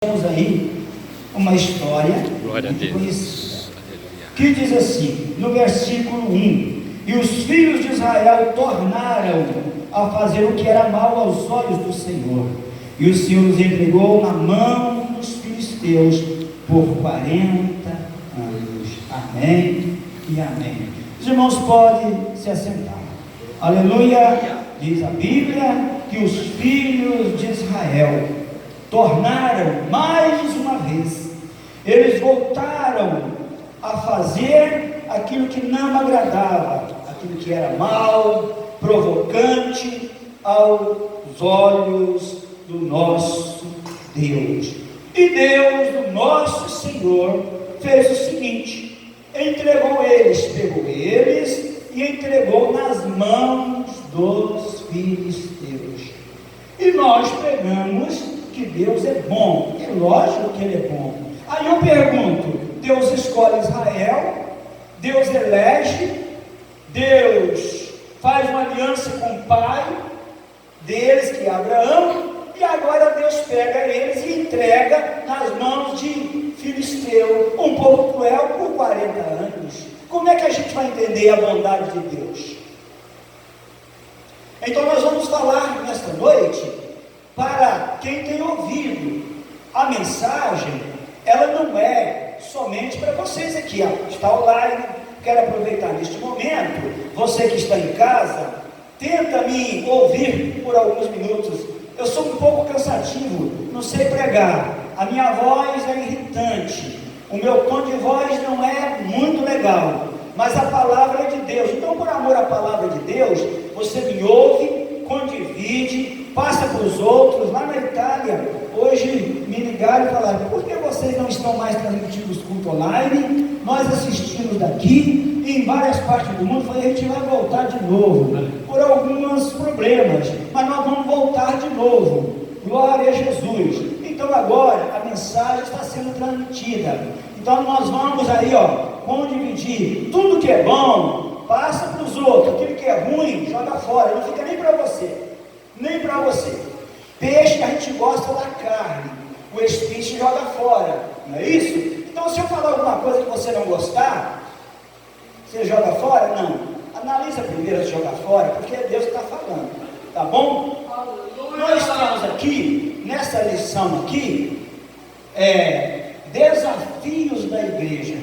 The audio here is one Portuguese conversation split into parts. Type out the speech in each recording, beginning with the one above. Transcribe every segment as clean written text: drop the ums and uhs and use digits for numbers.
Temos aí uma história muito conhecida, que diz assim, no versículo 1: E os filhos de Israel tornaram a fazer o que era mal aos olhos do Senhor, e o Senhor os entregou na mão dos filisteus por 40 anos. Amém e amém. Os irmãos podem se assentar. Aleluia. Diz a Bíblia que os filhos de Israel tornaram mais uma vez, eles voltaram a fazer aquilo que não agradava, aquilo que era mal, provocante aos olhos do nosso Deus. E Deus, o nosso Senhor, fez o seguinte: entregou eles, pegou eles e entregou nas mãos dos filisteus. E nós pegamos que Deus é bom, é lógico que Ele é bom. Aí eu pergunto: Deus escolhe Israel, Deus elege, Deus faz uma aliança com o pai deles, que é Abraão, e agora Deus pega eles e entrega nas mãos de filisteu, um povo cruel, por 40 anos. Como é que a gente vai entender a bondade de Deus? Então nós vamos falar nesta noite, para quem tem ouvido a mensagem, ela não é somente para vocês aqui, está online. Quero aproveitar neste momento, você que está em casa, tenta me ouvir por alguns minutos. Eu sou um pouco cansativo, não sei pregar, a minha voz é irritante, o meu tom de voz não é muito legal, mas a palavra é de Deus. Então, por amor à palavra de Deus, você me ouve, condivide, passa para os outros. Lá na Itália, hoje me ligaram e falaram: por que vocês não estão mais transmitindo os cultos online? Nós assistimos daqui, e em várias partes do mundo. Falei: a gente vai voltar de novo, por alguns problemas, mas nós vamos voltar de novo. Glória a Jesus. Então agora a mensagem está sendo transmitida. Então nós vamos aí, condividir. Tudo que é bom, passa para os outros. Aquilo que é ruim, joga fora. Não fica nem para você, nem para você. Peixe a gente gosta da carne, o espinho joga fora, não é isso? Então, se eu falar alguma coisa que você não gostar, você joga fora? Não. Analisa primeiro se jogar fora, porque é Deus que está falando, tá bom? Nós temos aqui, nessa lição aqui, desafios da igreja.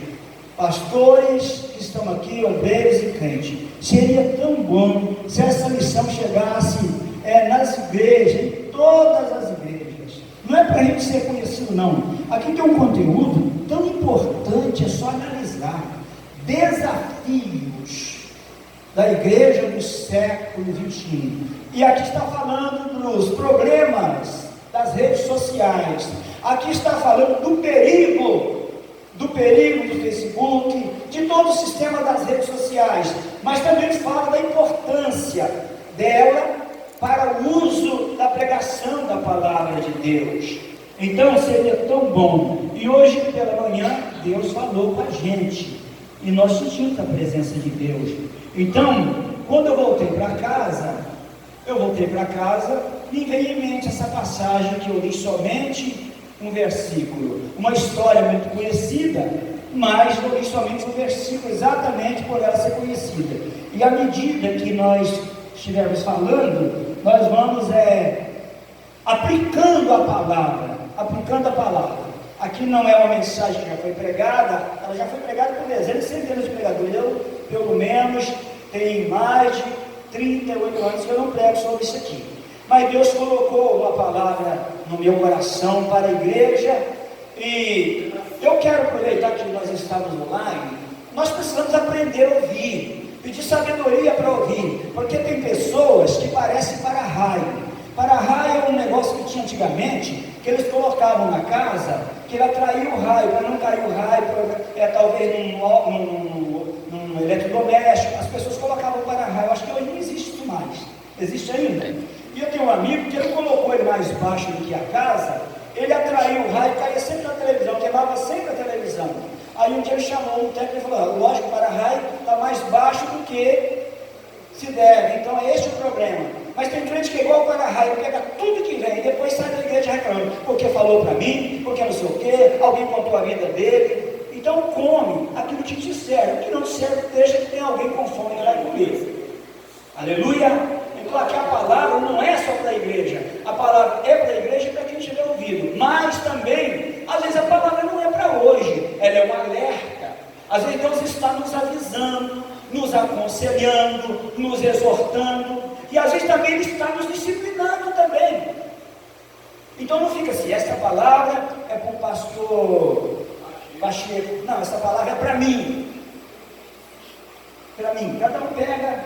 Pastores que estão aqui, obreiros e crentes. Seria tão bom se essa lição chegasse nas igrejas, em todas as igrejas. Não é para a gente ser conhecido, não. Aqui tem um conteúdo tão importante, é só analisar. Desafios da igreja do século XXI. E aqui está falando dos problemas das redes sociais. Aqui está falando do perigo do Facebook, de todo o sistema das redes sociais, mas também fala da importância dela para o uso da pregação da palavra de Deus. Então seria tão bom. E hoje pela manhã Deus falou com a gente, e nós sentimos a presença de Deus. Então, quando eu voltei para casa, me veio em mente essa passagem que eu li somente um versículo, uma história muito conhecida, mas eu li somente um versículo exatamente por ela ser conhecida. E à medida que nós estivermos falando, nós vamos aplicando a palavra. Aqui não é uma mensagem que já foi pregada, ela já foi pregada por dezenas e centenas de pregadores. Eu, pelo menos, tenho mais de 38 anos que eu não prego sobre isso aqui. Mas Deus colocou uma palavra no meu coração para a igreja, e eu quero aproveitar que nós estamos online. Nós precisamos aprender a ouvir, pedir sabedoria para ouvir, porque tem pessoas que parecem para-raio. Para-raio é um negócio que tinha antigamente, que eles colocavam na casa, que ele atraía o raio, para não cair o raio, talvez num eletrodoméstico. As pessoas colocavam para-raio. Acho que hoje não existe isso mais. Existe ainda? E eu tenho um amigo que ele colocou ele mais baixo do que a casa, ele atraiu o raio, caía sempre na televisão, queimava sempre a televisão. Aí um dia ele chamou um técnico e falou: lógico, o para-raio está mais baixo do que se deve, então é este o problema. Mas tem crente que é igual o para-raio, pega tudo que vem, e depois depois sai da igreja reclamando, porque falou para mim, porque não sei o quê, alguém contou a vida dele. Então come aquilo que te serve, o que não te serve, deixa que tem alguém com fome e vai comer. Aleluia! Então aqui a palavra não é só para a igreja, a palavra é para a igreja e para quem tiver ouvido, mas também, às vezes a palavra não é para hoje, ela é um alerta. Às vezes Deus está nos avisando, nos aconselhando, nos exortando, e às vezes também Ele está nos disciplinando também. Então não fica assim, essa palavra é para o pastor Pacheco, não, essa palavra é para mim. Para mim, cada um pega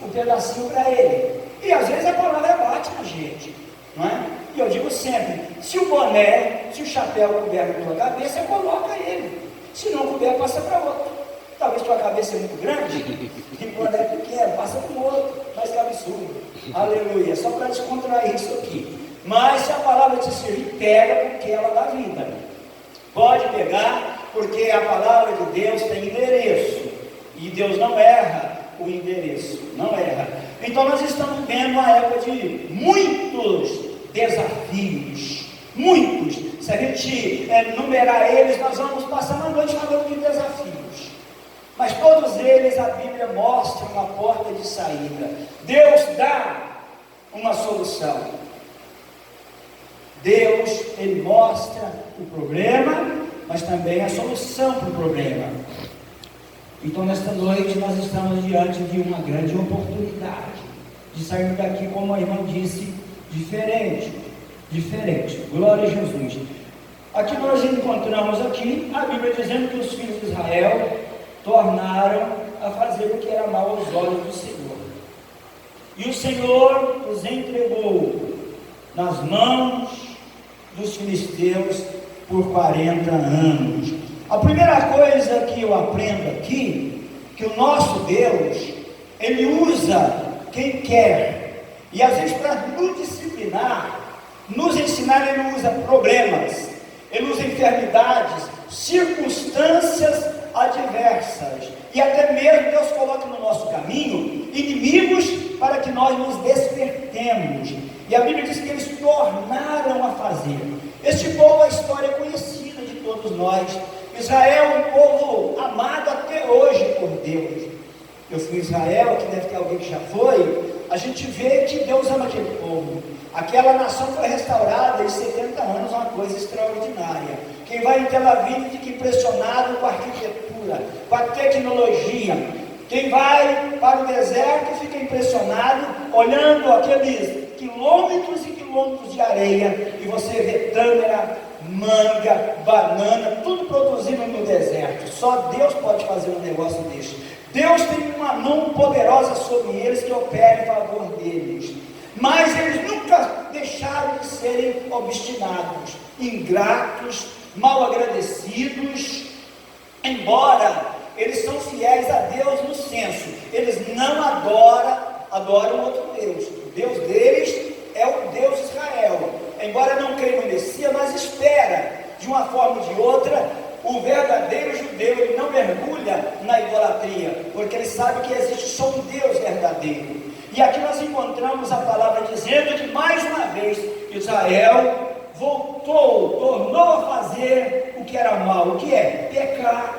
um pedacinho para ele. E às vezes a palavra bate na gente, não é? E eu digo sempre, se o boné, se o chapéu couber na tua cabeça, coloca ele. Se não couber, passa para outro. Talvez tua cabeça é muito grande, e o boné é pequeno, passa para o outro. Mas que absurdo. Aleluia. Só para descontrair isso aqui. Mas se a palavra te servir, pega, porque ela dá vida. Pode pegar, porque a palavra de Deus tem endereço. E Deus não erra o endereço, não erra. Então nós estamos vivendo uma época de muitos desafios, muitos. Se a gente numerar eles, nós vamos passar uma noite falando de desafios, mas todos eles a Bíblia mostra uma porta de saída. Deus dá uma solução. Deus, Ele mostra o problema, mas também a solução para o problema. Então nesta noite nós estamos diante de uma grande oportunidade de sair daqui, como a irmã disse, diferente. Glória a Jesus. Aqui nós encontramos aqui a Bíblia dizendo que os filhos de Israel tornaram a fazer o que era mal aos olhos do Senhor. E o Senhor os entregou nas mãos dos filisteus por 40 anos. A primeira coisa que eu aprendo aqui, que o nosso Deus, Ele usa quem quer, e às vezes para nos disciplinar, nos ensinar, Ele usa problemas, Ele usa enfermidades, circunstâncias adversas, e até mesmo Deus coloca no nosso caminho inimigos para que nós nos despertemos. E a Bíblia diz que eles tornaram a fazer. Este povo, a história é conhecida de todos nós. Israel é um povo amado até hoje por Deus. Eu fui em Israel, aqui deve ter alguém que já foi. A gente vê que Deus ama aquele povo. Aquela nação foi restaurada em 70 anos, uma coisa extraordinária. Quem vai em Tel Aviv fica impressionado com a arquitetura, com a tecnologia. Quem vai para o deserto fica impressionado olhando aqueles quilômetros e quilômetros de areia, e você vê tâmara, manga, banana, tudo produzido no deserto. Só Deus pode fazer um negócio desse. Deus tem uma mão poderosa sobre eles que opera em favor deles, mas eles nunca deixaram de serem obstinados, ingratos, mal agradecidos. Embora eles são fiéis a Deus no senso, eles não adoram outro Deus. O Deus deles é o Deus de Israel. Embora não creia no Messias, mas espera, de uma forma ou de outra, o verdadeiro judeu. Ele não mergulha na idolatria, porque ele sabe que existe só um Deus verdadeiro. E aqui nós encontramos a palavra dizendo que mais uma vez Israel tornou a fazer o que era mal. O que é? Pecar,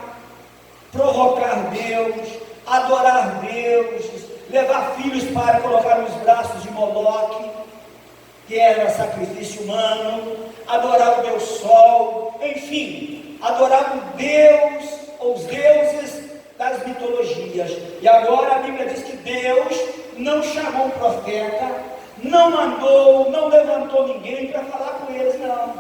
provocar Deus, adorar deuses, levar filhos para colocar nos braços de Moloque, que era sacrifício humano, adorar o Deus Sol, enfim, adorar o Deus, ou os deuses das mitologias. E agora a Bíblia diz que Deus não chamou um profeta, não mandou, não levantou ninguém para falar com eles, não.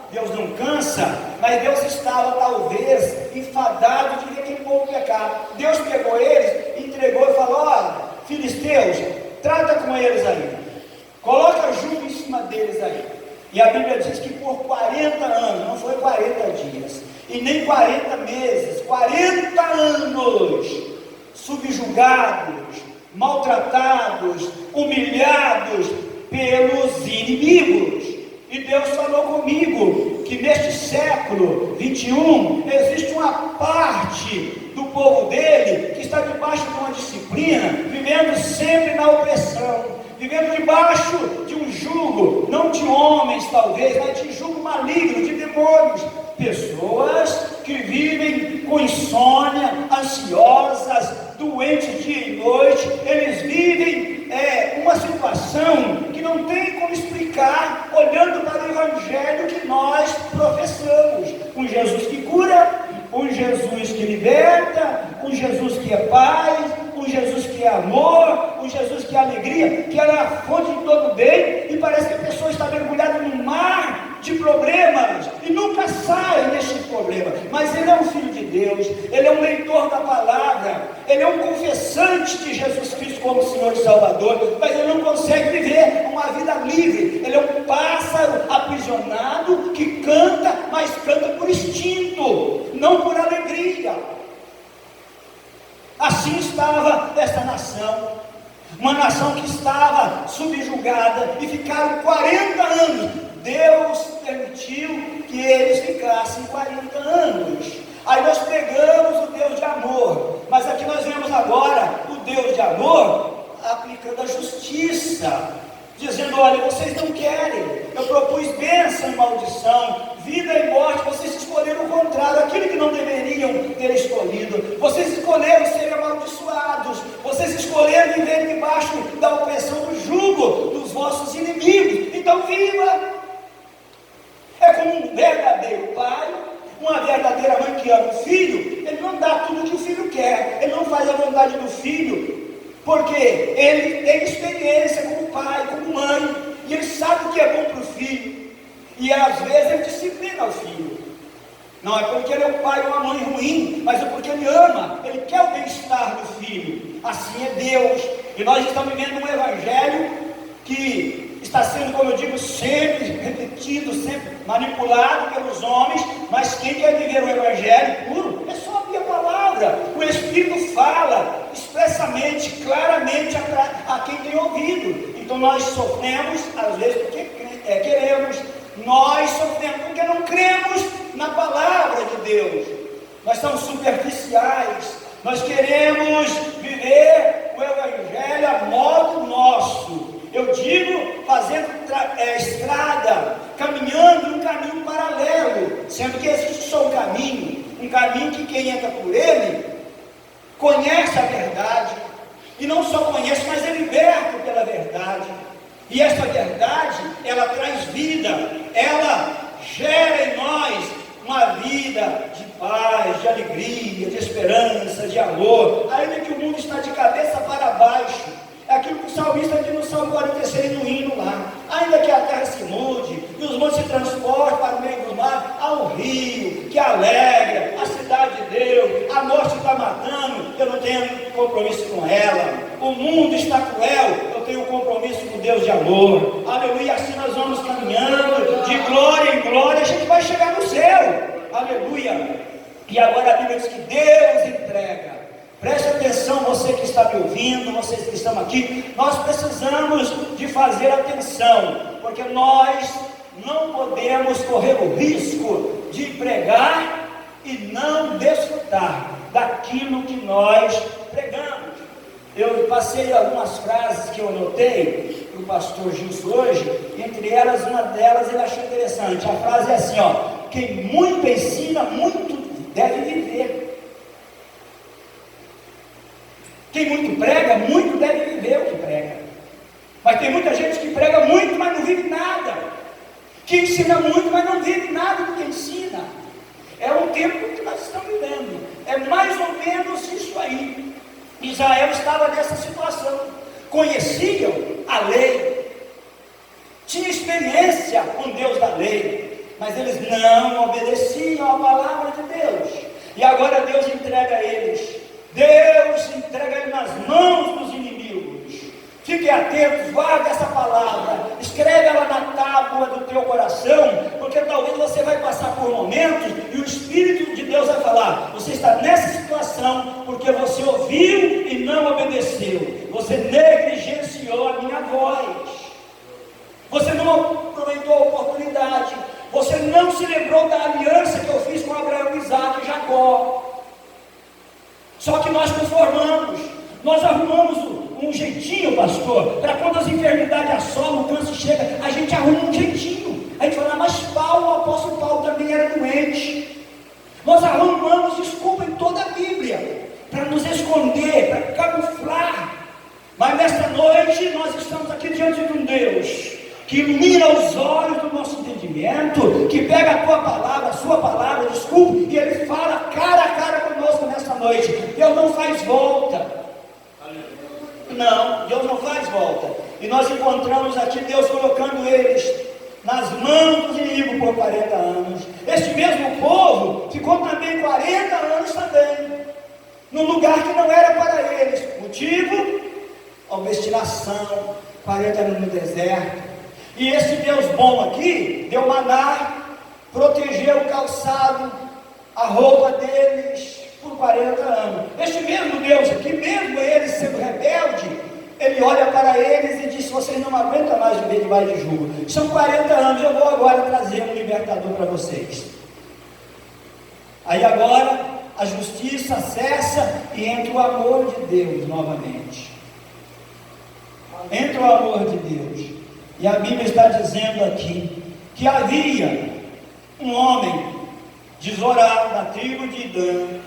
Deus não cansa, mas Deus estava talvez enfadado de ver aquele povo pecar. Deus pegou eles, entregou e falou: olha, filisteus, trata com eles aí, coloca jugo em cima deles aí. E a Bíblia diz que por 40 anos, não foi 40 dias, e nem 40 meses, 40 anos, subjugados, maltratados, humilhados pelos inimigos. E Deus falou comigo que neste século 21 existe uma parte do povo dele que está debaixo de uma disciplina, vivendo sempre na opressão, vivendo debaixo de um jugo de homens, talvez, mas de julgo maligno, de demônios. Pessoas que vivem com insônia, ansiosas, doentes dia e noite. Eles vivem uma situação que não tem como explicar, olhando para o Evangelho que nós professamos. Um Jesus que cura, um Jesus que liberta, um Jesus que é paz, um Jesus que é amor, um Jesus que é alegria, que é a fonte de todo bem, e parece que a pessoa está mergulhada num mar de problemas, e nunca sai deste problema. Mas ele é um filho de Deus, ele é um leitor da palavra, ele é um confessante de Jesus Cristo como Senhor e Salvador, mas ele não consegue viver uma vida livre. Ele é um pássaro aprisionado que canta, mas canta por instinto, não por alegria. Assim estava esta nação, uma nação que estava subjugada, e ficaram 40 anos. Deus permitiu que eles ficassem 40 anos. Aí nós pegamos o Deus de amor, mas aqui nós vemos agora o Deus de amor aplicando a justiça, dizendo: olha, vocês não querem, eu propus bênção e maldição, vida e morte, vocês escolheram o contrário, aquilo que não deveriam ter escolhido. Vocês escolheram serem amaldiçoados, vocês escolheram viver debaixo da opressão do jugo dos vossos inimigos. Então viva! É como um verdadeiro pai, uma verdadeira mãe que ama o filho. Ele não dá tudo o que o filho quer, ele não faz a vontade do filho, porque ele tem experiência como pai, como mãe, e ele sabe o que é bom para o filho, e às vezes ele disciplina o filho. Não é porque ele é um pai ou uma mãe ruim, mas é porque ele ama, ele quer o bem-estar do filho. Assim é Deus. E nós estamos vivendo um evangelho que está sendo, como eu digo, sempre repetido, sempre manipulado pelos homens, mas quem quer viver o evangelho puro, é só abrir a palavra. O Espírito fala expressamente, claramente a quem tem ouvido. Então nós sofremos, às vezes, porque queremos, nós sofremos porque não cremos na palavra de Deus. Nós somos superficiais, nós queremos viver o evangelho a modo nosso. Eu digo, fazendo estrada, caminhando um caminho paralelo, sendo que existe só um caminho que quem entra por ele, conhece a verdade, e não só conhece, mas é liberto pela verdade. E essa verdade, ela traz vida, ela gera em nós uma vida de paz, de alegria, de esperança, de amor, ainda que o mundo está de cabeça para baixo. É aquilo que o salmista diz no Salmo 46, no hino lá: ainda que a terra se mude, e os montes se transportem para o meio do mar, há um rio que alegra, a cidade de Deus, a morte está matando, eu não tenho compromisso com ela. O mundo está cruel, eu tenho compromisso com Deus de amor. Aleluia, assim nós vamos caminhando, de glória em glória, a gente vai chegar no céu. Aleluia. E agora a Bíblia diz que Deus entrega. Preste atenção, você que está me ouvindo, vocês que estão aqui, nós precisamos de fazer atenção, porque nós não podemos correr o risco de pregar e não desfrutar daquilo que nós pregamos. Eu passei algumas frases que eu anotei para o pastor Gilson hoje, entre elas, uma delas ele achou interessante. A frase é assim, ó: quem muito ensina, muito deve viver. Quem muito prega, muito deve viver o que prega. Mas tem muita gente que prega muito, mas não vive nada. Que ensina muito, mas não vive nada do que ensina. É um tempo que nós estamos vivendo. É mais ou menos isso aí. Israel estava nessa situação. Conheciam a lei, tinha experiência com Deus da lei, mas eles não obedeciam à palavra de Deus. E agora Deus entrega a eles. Deus entrega ele nas mãos dos inimigos. Fiquem atentos, guarde essa palavra, escreve ela na tábua do teu coração, porque talvez você vai passar por momentos e o Espírito de Deus vai falar: você está nessa situação porque você ouviu e não obedeceu, você negligenciou a minha voz, você não aproveitou a oportunidade, você não se lembrou da aliança que eu fiz com Abraão, Isaac e Jacó. Só que nós conformamos, nós arrumamos um jeitinho, pastor, para quando as enfermidades assolam, o câncer chega, a gente arruma um jeitinho. A gente fala, mas Paulo, o apóstolo Paulo também era doente. Nós arrumamos desculpa em toda a Bíblia, para nos esconder, para camuflar. Mas nesta noite nós estamos aqui diante de um Deus que ilumina os olhos do nosso entendimento, que pega a tua palavra, a sua palavra, desculpe, e Ele fala cara a cara conosco nesta noite. Deus não faz volta. Não, Deus não faz volta. E nós encontramos aqui Deus colocando eles nas mãos do inimigo por 40 anos. Este mesmo povo ficou também 40 anos também, num lugar que não era para eles. Motivo? Obstinação, 40 anos no deserto. E esse Deus bom aqui, deu maná, protegeu o calçado, a roupa deles, por 40 anos. Este mesmo Deus aqui, mesmo eles sendo rebelde, Ele olha para eles e diz, vocês não aguentam mais viver debaixo de jugo. São 40 anos, eu vou agora trazer um libertador para vocês. Aí agora, a justiça cessa e entra o amor de Deus novamente. Entra o amor de Deus. E a Bíblia está dizendo aqui, que havia um homem de Zorá, da tribo de Dan,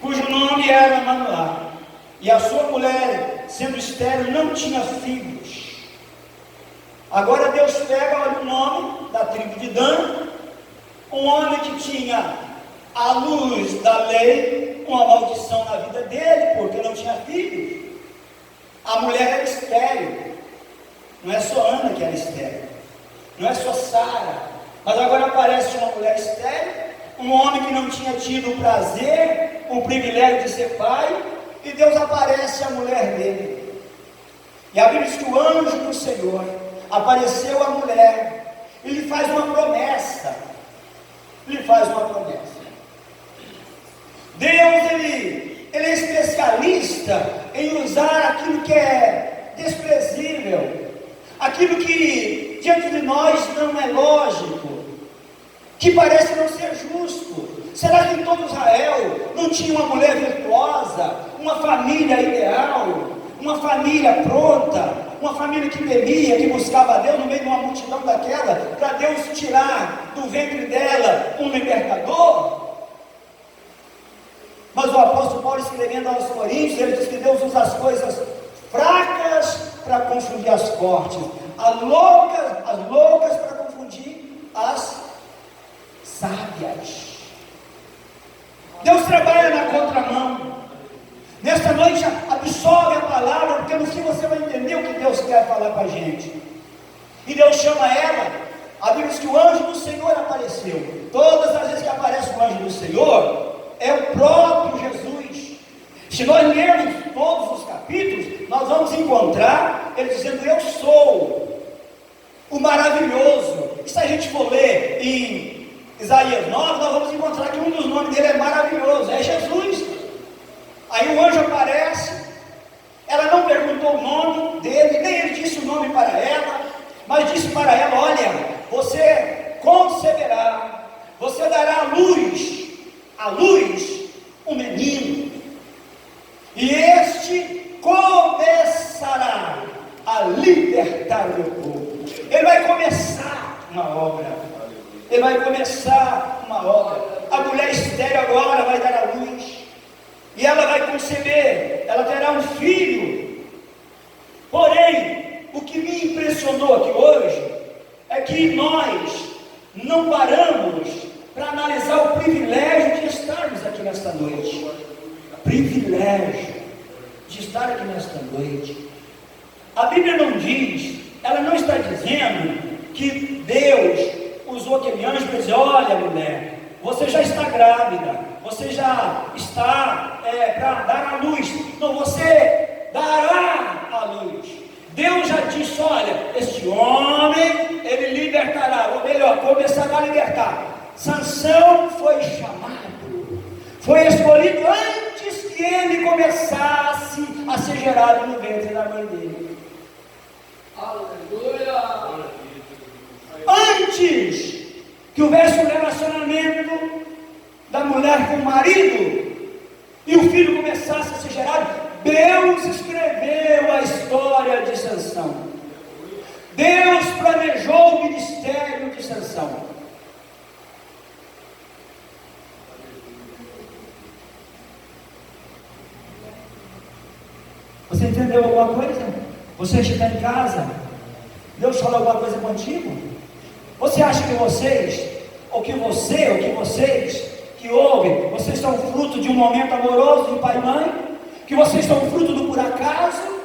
cujo nome era Manoá, e a sua mulher, sendo estéril, não tinha filhos. Agora Deus pega, olha o nome da tribo de Dan, um homem que tinha a luz da lei, uma maldição na vida dele, porque não tinha filhos. A mulher era estéril. Não é só Ana que era estéril, não é só Sara, mas agora aparece uma mulher estéril, um homem que não tinha tido o prazer, o privilégio de ser pai, e Deus aparece a mulher dele. E a Bíblia diz que o anjo do Senhor apareceu à mulher, e lhe faz uma promessa. Deus, ele é especialista em usar aquilo que é desprezível, aquilo que diante de nós não é lógico, que parece não ser justo. Será que em todo Israel não tinha uma mulher virtuosa, uma família ideal, uma família pronta, uma família que temia, que buscava a Deus no meio de uma multidão daquela, para Deus tirar do ventre dela um libertador? Mas o apóstolo Paulo, escrevendo aos Coríntios, ele diz que Deus usa as coisas fracas para confundir as fortes, as loucas para confundir as sábias. Deus trabalha na contramão. Nesta noite, absorve a palavra, porque no fim você vai entender o que Deus quer falar para a gente. E Deus chama ela. A Bíblia diz que o anjo do Senhor apareceu. Todas as vezes que aparece o anjo do Senhor, é o próprio Jesus. Se nós lermos todos os capítulos, nós vamos encontrar ele dizendo, eu sou o maravilhoso. E se a gente for ler em Isaías 9, nós vamos encontrar que um dos nomes dele é maravilhoso, é Jesus. Aí o anjo aparece, ela não perguntou o nome dele, nem ele disse o nome para ela, mas disse para ela, olha, você conceberá, você dará à luz, um menino, e este começará a libertar o meu povo. Ele vai começar uma obra. A mulher estéril agora vai dar à luz, e ela vai conceber, ela terá um filho. Porém, o que me impressionou aqui hoje é que nós não paramos para analisar o privilégio de estarmos aqui nesta noite. Privilégio de estar aqui nesta noite. A Bíblia não diz, ela não está dizendo que Deus usou aquele anjo para dizer, olha mulher, você já está grávida, você já está para dar à luz. Não, você dará à luz. Deus já disse, olha, este homem, ele libertará, ou melhor, começará a libertar. Sansão foi chamado, foi escolhido antes que ele começasse a ser gerado no ventre da mãe dele. Aleluia! Antes que houvesse um relacionamento da mulher com o marido e o filho começasse a ser gerado, Deus escreveu a história de Sansão. Deus planejou o ministério de Sansão. Você entendeu alguma coisa? Você está em casa? Deus falou alguma coisa contigo? Você acha que vocês que ouvem, vocês são fruto de um momento amoroso de pai e mãe? Que vocês são fruto do por acaso?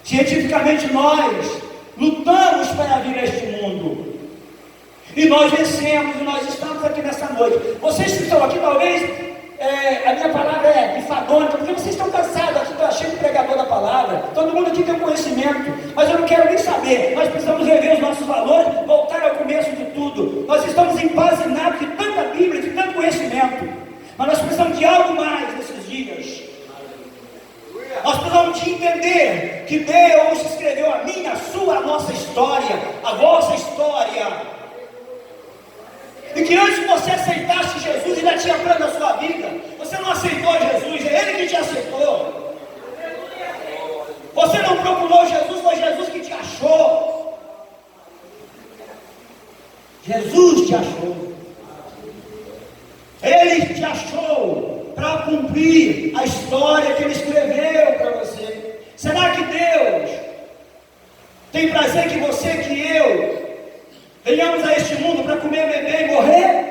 Cientificamente nós lutamos para vir a este mundo, e nós vencemos, e nós estamos aqui nessa noite. Vocês que estão aqui, talvez, a minha palavra é enfadonha, porque vocês estão cansados, aqui está cheio de pregador da palavra, todo mundo aqui tem conhecimento, mas eu não quero nem saber. Nós precisamos rever os nossos valores, voltar ao começo de tudo. Nós estamos empazinados de tanta Bíblia, de tanto conhecimento, mas nós precisamos de algo mais nesses dias. Nós precisamos de entender que Deus escreveu a minha, a sua, a nossa história, a vossa história, e que antes de você aceitasse Jesus, Ele já tinha plano na sua vida. Você não aceitou Jesus, é Ele que te aceitou. Você não procurou Jesus, foi Jesus que te achou. Jesus te achou. Ele te achou para cumprir a história que Ele escreveu para você. Será que Deus tem prazer que você, que eu, venhamos a este mundo para comer, beber e morrer?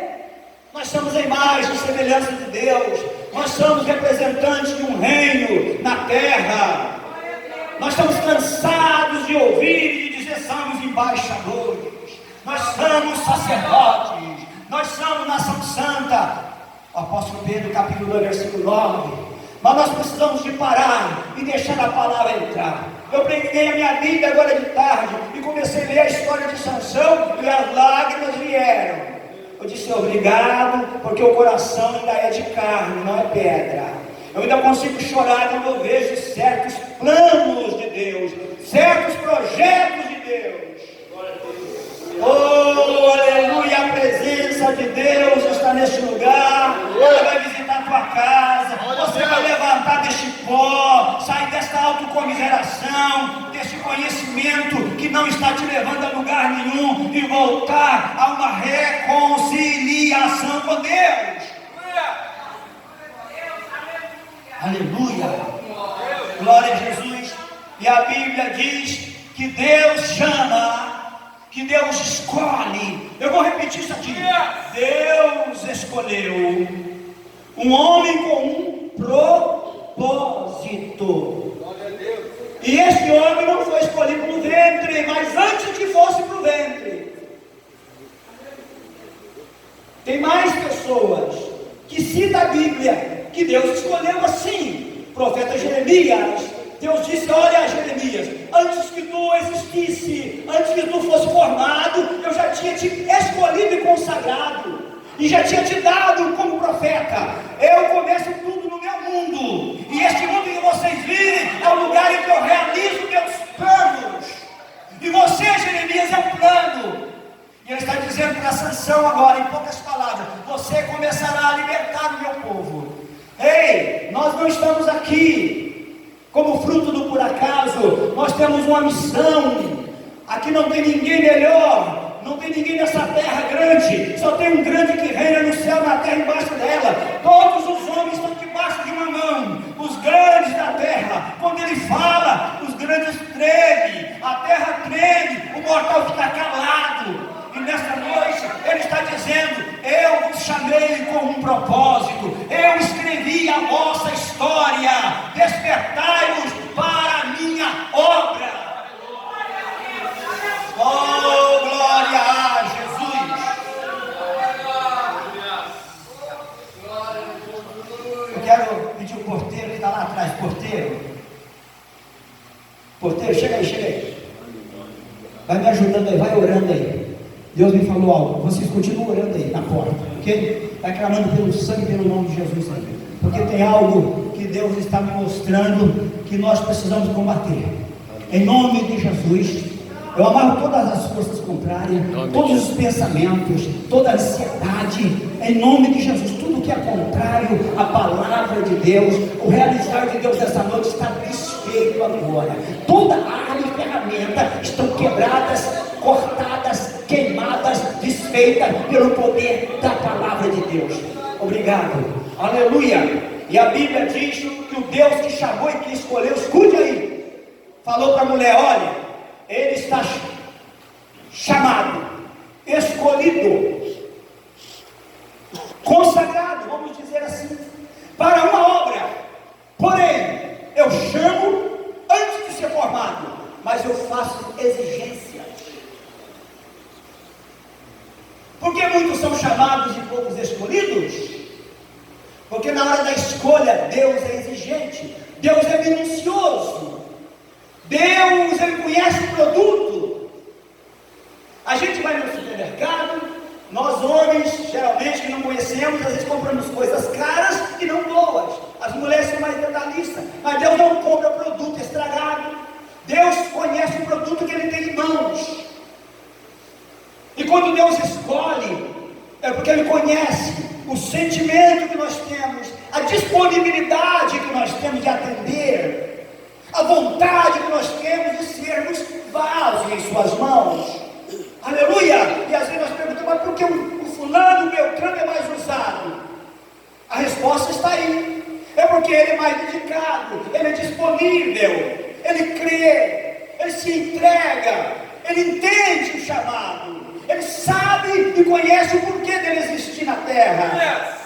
Nós somos a imagem e semelhança de Deus. Nós somos representantes de um reino na terra. Nós estamos cansados de ouvir e de dizer: somos embaixadores, nós somos sacerdotes, nós somos nação santa. O apóstolo Pedro, capítulo 2, versículo 9. Mas nós precisamos de parar e deixar a palavra entrar. Eu preguei a minha Bíblia agora de tarde e comecei a ler a história de Sansão, e as lágrimas vieram. Eu disse: obrigado, porque o coração ainda é de carne, não é pedra. Eu ainda consigo chorar quando eu vejo certos planos de Deus, certos projetos de Deus. Oh, aleluia, a presença de Deus está neste lugar. Ela vai visitar a tua casa. Você vai levantar deste pó, sair desta autocomiseração, deste conhecimento que não está te levando a lugar nenhum, e voltar a uma reconciliação com Deus. Aleluia, glória a Jesus. E a Bíblia diz que Deus chama, que Deus escolhe. Eu vou repetir isso aqui: Deus escolheu um homem com um propósito. E este homem não foi escolhido no ventre, mas antes que fosse para o ventre. Tem mais pessoas que citam a Bíblia que Deus escolheu assim. O profeta Jeremias, Deus disse: olha, Jeremias, antes que tu existisse, antes que tu fosse formado, eu já tinha te escolhido e consagrado, e já tinha te dado como profeta. Eu começo tudo no meu mundo, e este mundo que vocês vivem é o lugar em que eu realizo meus planos. E você, Jeremias, é um plano. E ele está dizendo para Sansão agora, em poucas palavras: você começará a libertar o meu povo. Ei, nós não estamos aqui como fruto do por acaso. Nós temos uma missão. Aqui não tem ninguém melhor, não tem ninguém nessa terra grande. Só tem um grande que reina no céu, na terra, embaixo dela. Todos os homens estão debaixo de uma mão, os grandes da terra. Quando ele fala, os grandes tremem, a terra treme, o mortal fica calado. E nesta noite ele está dizendo: eu vos chamei com um propósito, eu escrevi a vossa história, despertai-vos para a minha obra. Oh, glória a Jesus. Eu quero pedir o porteiro que está lá atrás. Porteiro, chega aí. Vai me ajudando aí, vai orando aí. Deus me falou algo, vocês continuam orando aí na porta, ok? Vai clamando pelo sangue, pelo nome de Jesus aí, porque tem algo que Deus está me mostrando que nós precisamos combater. Em nome de Jesus, eu amarro todas as forças contrárias, todos os pensamentos, toda a ansiedade, em nome de Jesus. Tudo que que é contrário à palavra de Deus. O realizar de Deus nessa noite está desfeito agora. Toda arma e ferramenta estão quebradas, cortadas, queimadas, desfeitas pelo poder da palavra de Deus. Obrigado, aleluia. E a Bíblia diz que o Deus que chamou e que escolheu, escute aí, falou para a mulher: olha, ele está chamado, escolhido, consagrado, vamos dizer assim, para uma obra. Porém, eu chamo antes de ser formado, mas eu faço exigências. Por que muitos são chamados e poucos escolhidos? Porque na hora da escolha, Deus é exigente, Deus é minucioso, Deus, Ele conhece o produto. A gente vai no supermercado, nós homens, geralmente, que não conhecemos, às vezes compramos coisas caras e não boas. As mulheres são mais detalhistas, mas Deus não compra produto estragado. Deus conhece o produto que Ele tem em mãos. E quando Deus escolhe, é porque Ele conhece o sentimento que nós temos, a disponibilidade que nós temos de atender, a vontade que nós temos de sermos vasos em suas mãos. Aleluia! E às vezes nós perguntamos: mas por que o fulano, o Beltrano é mais usado? A resposta está aí. É porque ele é mais dedicado, ele é disponível, ele crê, ele se entrega, ele entende o chamado, ele sabe e conhece o porquê dele existir na terra.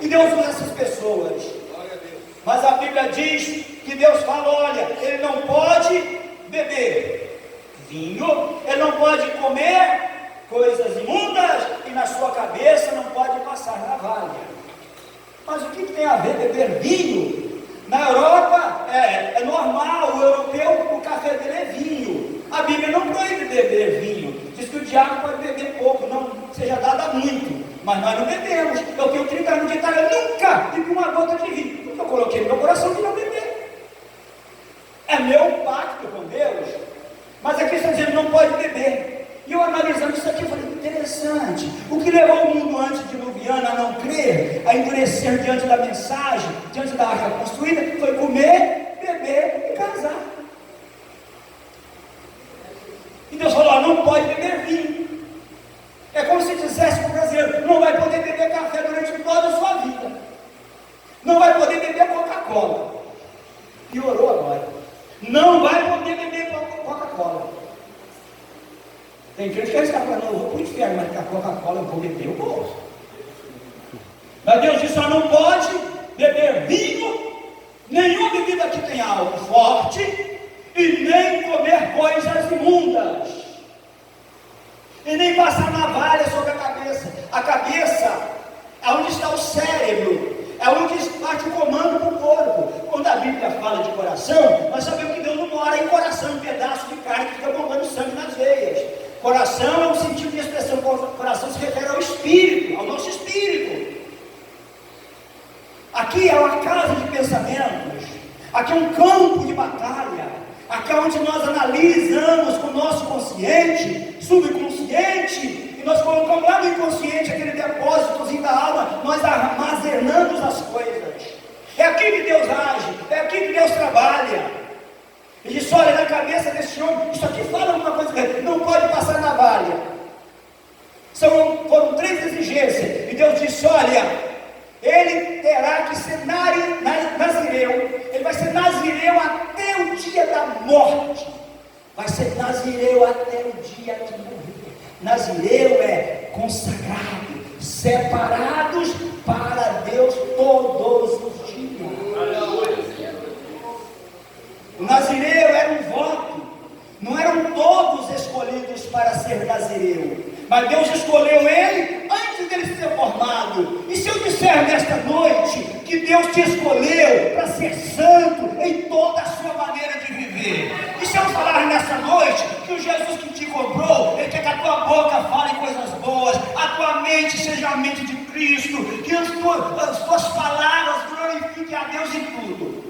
E Deus usa essas pessoas. Mas a Bíblia diz que Deus fala: olha, ele não pode beber vinho, ele não pode comer coisas imundas, e na sua cabeça não pode passar navalha. Mas o que tem a ver beber vinho? Na Europa é normal, o europeu, o café dele é vinho. A Bíblia não proíbe beber vinho, diz que o diabo pode beber pouco, não seja dado muito, mas nós não bebemos. Eu tenho 30 anos de Itália, nunca bebi uma gota de vinho, porque eu coloquei no meu coração de não beber. É meu pacto com Deus. Mas aqui está dizendo: não pode beber. E eu analisando isso aqui, eu falei: interessante. O que levou o mundo antes de Luviana a não crer, a endurecer diante da mensagem, diante da arca construída, foi comer, beber e casar. E Deus falou: não pode beber vinho. É como se dissesse para o brasileiro: não vai poder beber café durante toda a sua vida, não vai poder beber Coca-Cola. Piorou agora: não vai poder beber Coca-Cola. Tem gente que está falando: eu vou para o inferno, mas a Coca-Cola eu vou beber, eu vou. Mas Deus disse: só não pode beber vinho, nenhuma bebida que tenha álcool forte, e nem comer coisas imundas, e nem passar navalha sobre a cabeça. A cabeça é onde está o cérebro, é onde parte o comando para o corpo. Quando a Bíblia fala de coração, nós sabemos que Deus não mora em coração, um pedaço de carne que fica bombando sangue nas veias. Coração é um sentido de expressão. Coração se refere ao espírito, ao nosso espírito. Aqui é uma casa de pensamentos, aqui é um campo de batalha, aqui é onde nós analisamos com o nosso consciente, subconsciente, e nós colocamos lá no inconsciente aquele depósitozinho da alma, nós armazenamos as coisas. É aqui que Deus age, é aqui que Deus trabalha. Ele disse: olha, na cabeça desse homem, isso aqui fala uma coisa, não pode passar navalha. Foram 3 exigências, e Deus disse: olha, ele terá que ser nazireu, ele vai ser nazireu até o dia da morte, vai ser nazireu até o dia que morrer. Nazireu é consagrado, separados para Deus todos os dias. O nazireu era um voto, não eram todos escolhidos para ser nazireu, mas Deus escolheu ele antes dele ser formado. E se eu disser nesta noite que Deus te escolheu para ser santo em toda a sua maneira de viver? E se eu falar nesta noite que o Jesus que te comprou, ele quer que a tua boca fale coisas boas, a tua mente seja a mente de Cristo, que as tuas palavras glorifiquem a Deus em tudo,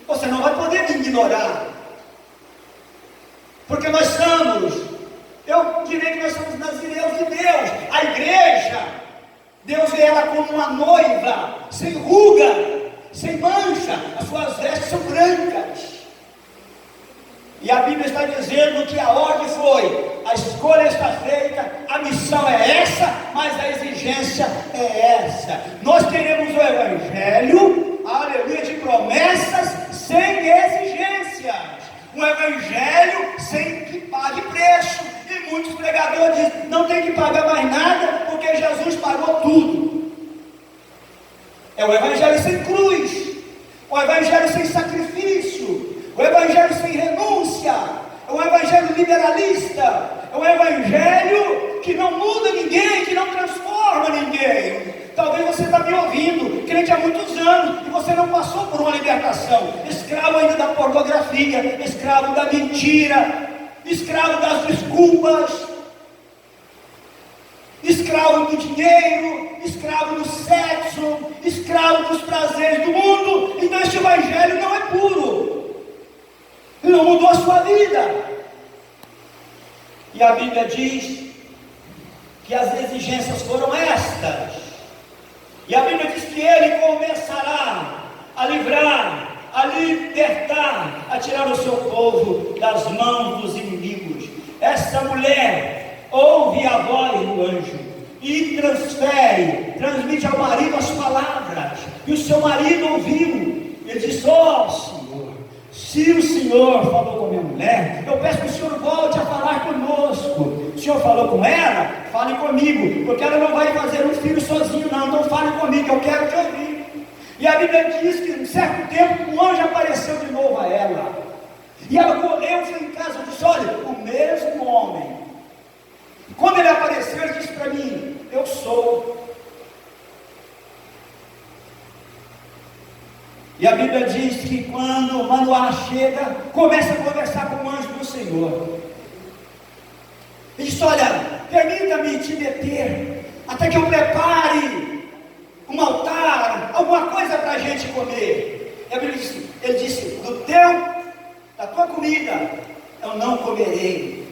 você não vai poder me ignorar, porque nós somos, eu direi que nós somos nazireus de Deus. A igreja Deus vê ela como uma noiva, sem ruga, sem mancha, as suas vestes são brancas. E a Bíblia está dizendo que a ordem foi, a escolha está feita, a missão é essa, mas a exigência é essa. Nós queremos o Evangelho, aleluia, de promessas sem exigências. Um Evangelho sem que pague preço. E muitos pregadores dizem, não tem que pagar mais nada, porque Jesus pagou tudo. É o Evangelho sem cruz, o Evangelho sem sacrifício, o Evangelho sem renúncia, é um Evangelho liberalista, é um Evangelho que não muda ninguém, que não transforma ninguém. Talvez você está me ouvindo, crente há muitos anos, e você não passou por uma libertação, escravo ainda da pornografia, escravo da mentira, escravo das desculpas, escravo do dinheiro, escravo do sexo, escravo dos prazeres do mundo. Então este Evangelho não é puro, não mudou a sua vida. E a Bíblia diz que as exigências foram estas. E a Bíblia diz que Ele começará a livrar, a libertar, a tirar o seu povo das mãos dos inimigos. Essa mulher ouve a voz do anjo e transmite ao marido as palavras. E o seu marido ouviu. Ele disse, Senhor, se o Senhor falou com a minha mulher, eu peço que o Senhor volte a falar conosco. O Senhor falou com ela, fale comigo, porque ela não vai fazer um filho sozinho não, então fale comigo, eu quero te ouvir. E a Bíblia diz que em certo tempo um anjo apareceu de novo a ela, e ela correu, foi em casa e disse, olha, o mesmo homem. Quando ele apareceu, ele disse para mim, eu sou. E a Bíblia diz que quando Manoá chega, começa a conversar com o anjo do Senhor. Ele disse, olha, permita-me te deter, até que eu prepare um altar, alguma coisa para a gente comer. E a Bíblia disse, ele disse, da tua comida, eu não comerei.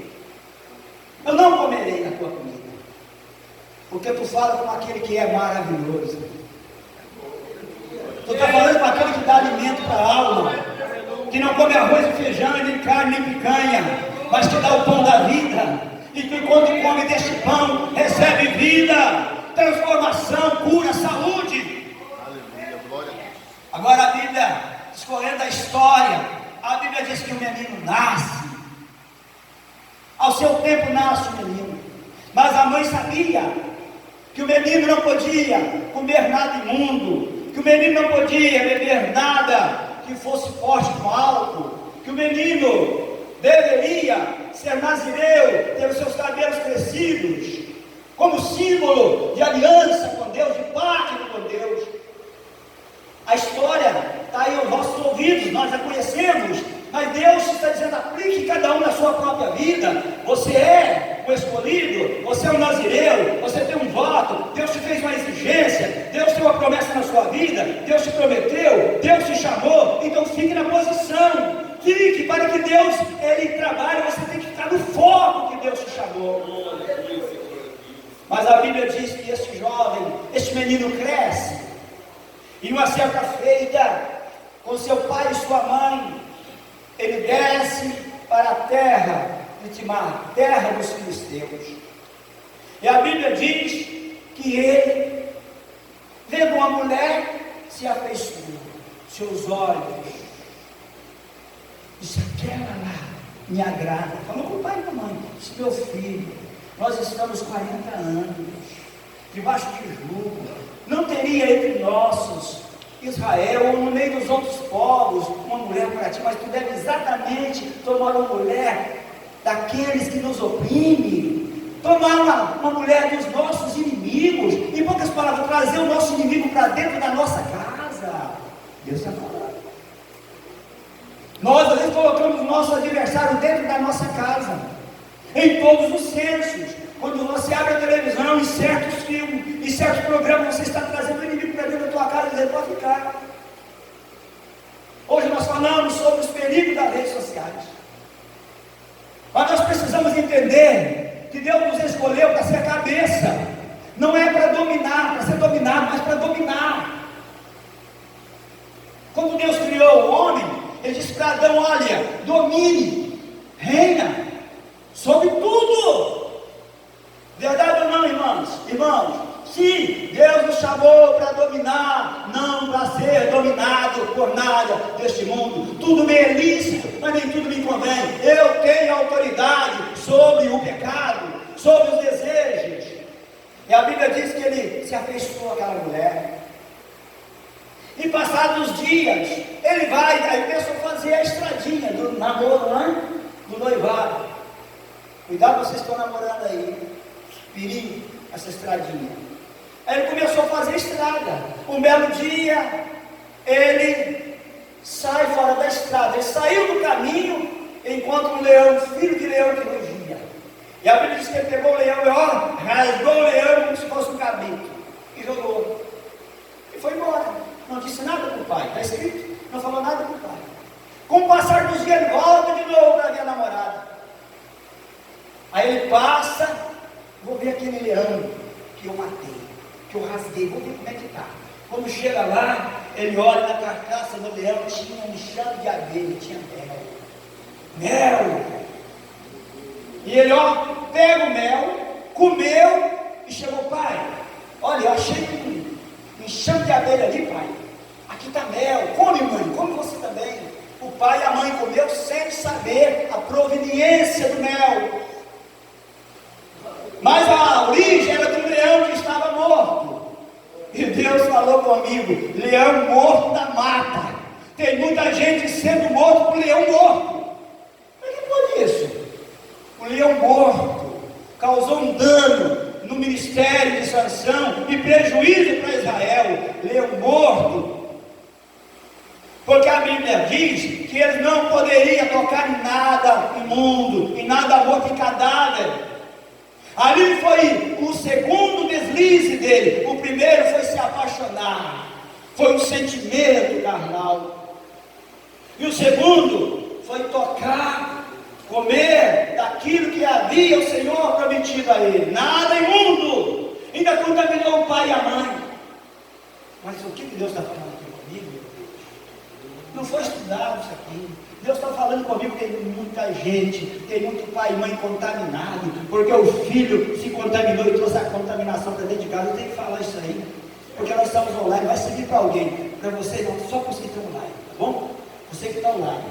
Eu não comerei da tua comida, porque tu fala com aquele que é maravilhoso. Tu está falando com aquele que dá alimento para a alma, que não come arroz e feijão, nem carne, nem picanha, mas que dá o pão da vida, e que quando come deste pão, recebe vida, transformação, cura, saúde. Agora a Bíblia, escolhendo a história, a Bíblia diz que o menino nasce. Ao seu tempo nasce o menino, mas a mãe sabia que o menino não podia comer nada imundo, que o menino não podia beber nada que fosse forte com álcool, que o menino deveria ser nazireu, ter os seus cabelos crescidos, como símbolo de aliança com Deus, de pacto com Deus. A história está aí aos nossos ouvidos, nós a conhecemos, mas Deus está dizendo, aplique cada um na sua própria vida. Você é um escolhido, você é um nazireu, você tem um voto, Deus te fez uma exigência, Deus tem uma promessa na sua vida, Deus te prometeu, Deus te chamou, então fique na posição, fique para que Deus, Ele trabalhe, você tem que ficar no foco que Deus te chamou. Mas a Bíblia diz que este jovem, este menino cresce, e numa certa feita, com seu pai e sua mãe, ele desce para a terra de Timar, terra dos filisteus. E a Bíblia diz que ele, vendo uma mulher, se afeiçoou, seus olhos, disse, aquela lá me agrada. Falou com o pai e com a mãe, disse, meu filho, nós estamos 40 anos, debaixo de jugo, não teria entre nossos Israel, ou no meio dos outros povos, uma mulher para ti, mas tu deve exatamente tomar uma mulher daqueles que nos oprimem, tomar uma mulher dos nossos inimigos, em poucas palavras, trazer o nosso inimigo para dentro da nossa casa. Deus está falando. Nós às vezes colocamos o nosso adversário dentro da nossa casa, em todos os sensos. Quando você abre a televisão, em certos filmes, em certos programas, você está trazendo o inimigo para dentro da tua casa e dizendo, pode ficar. Hoje nós falamos sobre os perigos das redes sociais. Mas nós precisamos entender que Deus nos escolheu para ser cabeça, não é para dominar, para dominar, mas para dominar. Quando Deus criou o homem, Ele disse para Adão: olha, domine, reina sobre tudo. Verdade ou não, irmãos? Irmãos, sim, Deus nos chamou para dominar, não para ser dominado por nada deste mundo. Tudo me é lícito, mas nem tudo me convém. Eu tenho autoridade sobre o pecado, sobre os desejos. E a Bíblia diz que ele se afeiçoou àquela mulher. E passados os dias, ele vai, aí começou a fazer a estradinha do namoro, né? Do noivado. Cuidado, vocês estão namorando aí. Perigo, essa estradinha. Aí ele começou a fazer estrada. Um belo dia, ele sai fora da estrada. Ele saiu do caminho, enquanto um leão, filho de leão que rugia. E a Bíblia diz que ele pegou o leão e rasgou o leão como se fosse um cabrito. E jogou. E foi embora. Não disse nada para o pai. Está escrito? Não falou nada para o pai. Com o passar dos dias, ele volta de novo para ver a namorada. Aí ele passa: vou ver aquele leão que eu matei, que eu rasguei, vou ver como é que está. Quando chega lá, ele olha na carcaça do leão, tinha um enxame de abelha, tinha mel. E ele, pega o mel, comeu e chegou: pai, olha, eu achei um enxame de abelha ali, pai. Aqui está mel, come, mãe, come você também. O pai e a mãe comeu sem saber a proveniência do mel. Mas a origem era do leão que estava morto. E Deus falou comigo: leão morto da mata. Tem muita gente sendo morto por leão morto. Como é que pode isso? O leão morto causou um dano no ministério de Sansão e prejuízo para Israel. Leão morto. Porque a Bíblia diz que ele não poderia tocar em nada imundo, em nada morto, em cadáver. Ali foi o segundo deslize dele. O primeiro foi se apaixonar, foi um sentimento carnal. E o segundo foi tocar, comer daquilo que havia o Senhor prometido a ele. Nada imundo. Ainda contaminou o pai e a mãe. Mas o que Deus está falando aqui comigo? Não foi estudado isso aqui. Deus está falando comigo. Tem muita gente, tem muito pai e mãe contaminado, porque o filho se contaminou e trouxe a contaminação para dentro de casa. Eu tenho que falar isso aí, porque nós estamos online. Vai servir para alguém, para você não, só para você que está online, tá bom? Você que está online.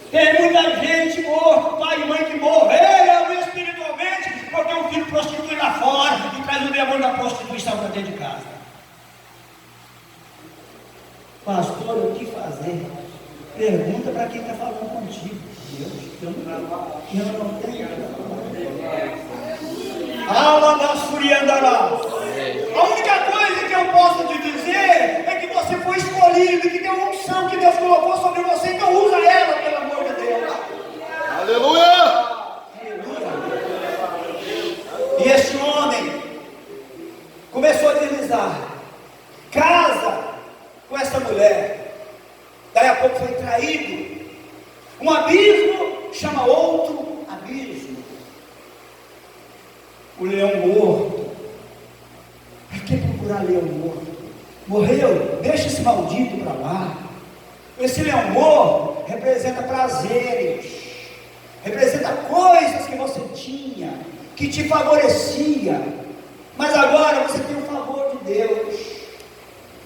Tem muita gente morta, pai e mãe que morreram espiritualmente, porque o filho prostitui lá fora e traz o demônio da prostituição para dentro de casa. Pastor, o que fazer? Pergunta para quem está falando contigo. Eu não tenho. Alma da Suriandará. A única coisa que eu posso te dizer é que você foi escolhido, que tem uma unção que Deus colocou sobre você, então usa ela, pelo amor de Deus. Aleluia! E este homem começou a deslizar. Casa com essa mulher. Daí a pouco foi traído. Um abismo chama outro abismo. O leão morto. Para que procurar leão morto? Morreu, deixa esse maldito para lá. Esse leão morto representa prazeres, representa coisas que você tinha, que te favorecia. Mas agora você tem o favor de Deus.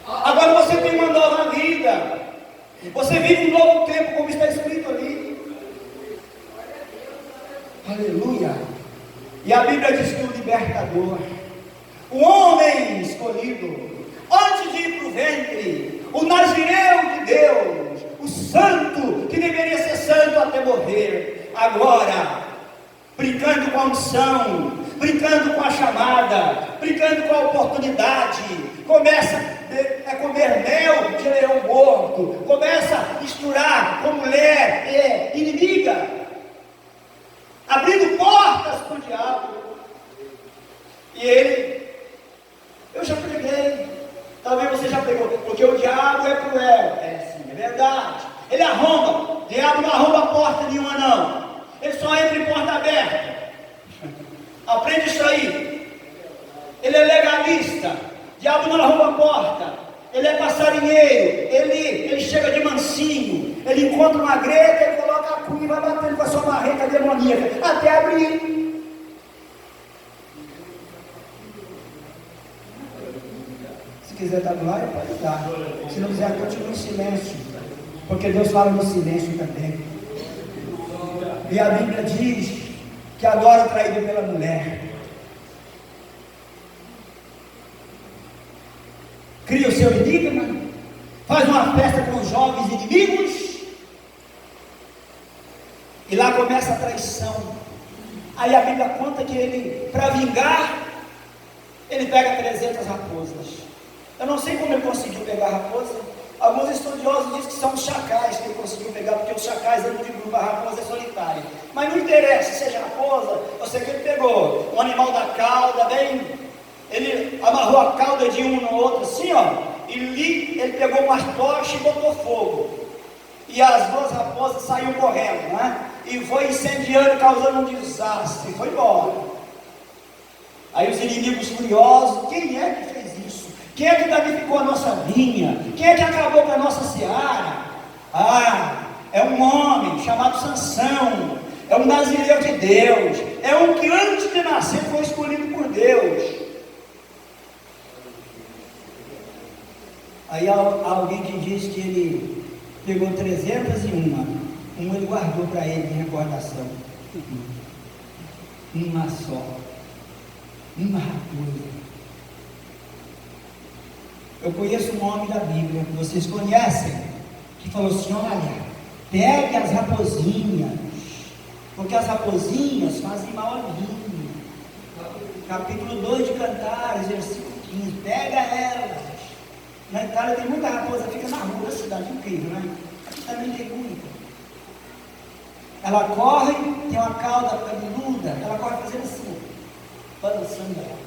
Agora você tem uma nova vida. Você vive um novo tempo, como está escrito ali. Aleluia. E a Bíblia diz que o libertador, o homem escolhido, antes de ir para o ventre, o nazireu de Deus, o santo, que deveria ser santo até morrer, agora, brincando com a unção, brincando com a chamada, brincando com a oportunidade, começa a comer mel de leão morto, começa a misturar com mulher inimiga, abrindo portas para o diabo. E ele, eu já preguei, talvez você já pregou, porque o diabo é cruel, sim, é verdade. Ele arromba, o diabo não arromba porta nenhuma não, ele só entra em porta aberta. Aprende isso aí. Ele ele é legalista, diabo não arruma a porta, ele é passarinheiro, ele chega de mansinho, ele encontra uma greta, ele coloca a cunha e vai batendo com a sua marreta demoníaca, até abrir. Se quiser dar glória, pode dar. Se não quiser, continue em silêncio, porque Deus fala no silêncio também. E a Bíblia diz que agora traído pela mulher, cria o seu enigma, faz uma festa com os jovens inimigos, e lá começa a traição. Aí a Bíblia conta que ele, para vingar, ele pega 300 raposas. Eu não sei como ele conseguiu pegar a raposa. Alguns estudiosos dizem que são os chacais que ele conseguiu pegar, porque os chacais andam de grupo, a raposa é solitária. Mas não interessa, seja raposa, eu sei que ele pegou um animal da cauda, ele amarrou a cauda de um no outro, assim, ó, e ele pegou uma tocha e botou fogo. E as duas raposas saíram correndo, né? E foi incendiando, causando um desastre, e foi embora. Aí os inimigos furiosos, quem é que fez isso? Quem é que danificou a nossa vinha? Quem é que acabou com a nossa seara? É um homem chamado Sansão, é um nazireu de Deus, é um que antes de nascer foi escolhido por Deus. Aí há alguém que diz que ele pegou 301, ele guardou para ele de recordação, uma só, uma raposa. Eu conheço um homem da Bíblia, que vocês conhecem, que falou assim: olha, pegue as raposinhas, porque as raposinhas fazem mal ao vinho. Capítulo 2 de Cantares, versículo 15, pega elas. Na Itália tem muita raposa, fica na rua da cidade, incrível, né? Aqui também tem muita. Ela corre, tem uma cauda cabeluda, ela corre fazendo assim, balançando ela.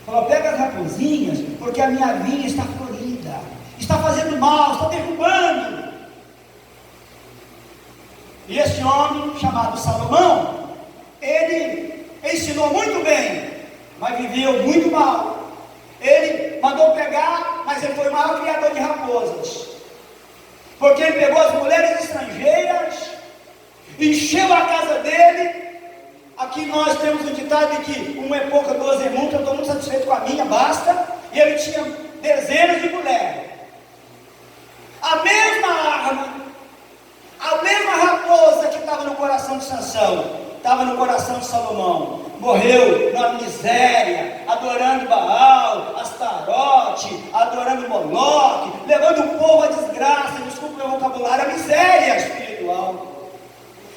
Falou: pega as raposinhas, porque a minha vinha está florida, está fazendo mal, está derrubando. E esse homem, chamado Salomão, ele ensinou muito bem, mas viveu muito mal. Ele mandou pegar, mas ele foi o maior criador de raposas, porque ele pegou as mulheres estrangeiras, encheu a casa dele. Aqui nós temos o ditado de que uma é pouca, duas é muita, eu estou muito satisfeito com a minha, basta. E ele tinha dezenas de mulheres. A mesma arma, a mesma raposa que estava no coração de Sansão, estava no coração de Salomão. Morreu na miséria, adorando Baal, Astarote, adorando Moloque, levando o povo à desgraça, desculpa o meu vocabulário, à miséria espiritual,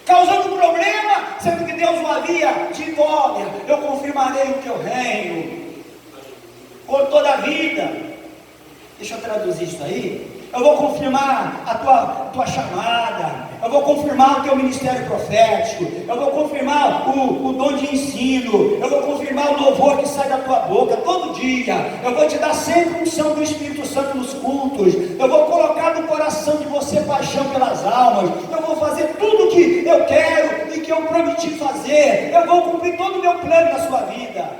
causando problema, sendo que Deus o havia dito: olha, eu confirmarei o teu reino por toda a vida. Deixa eu traduzir isso aí. Eu vou confirmar a tua chamada, eu vou confirmar o teu ministério profético, eu vou confirmar o dom de ensino, eu vou confirmar o louvor que sai da tua boca todo dia, eu vou te dar sempre unção do Espírito Santo nos cultos, eu vou colocar no coração de você paixão pelas almas, eu vou fazer tudo o que eu quero e que eu prometi fazer, eu vou cumprir todo o meu plano na sua vida.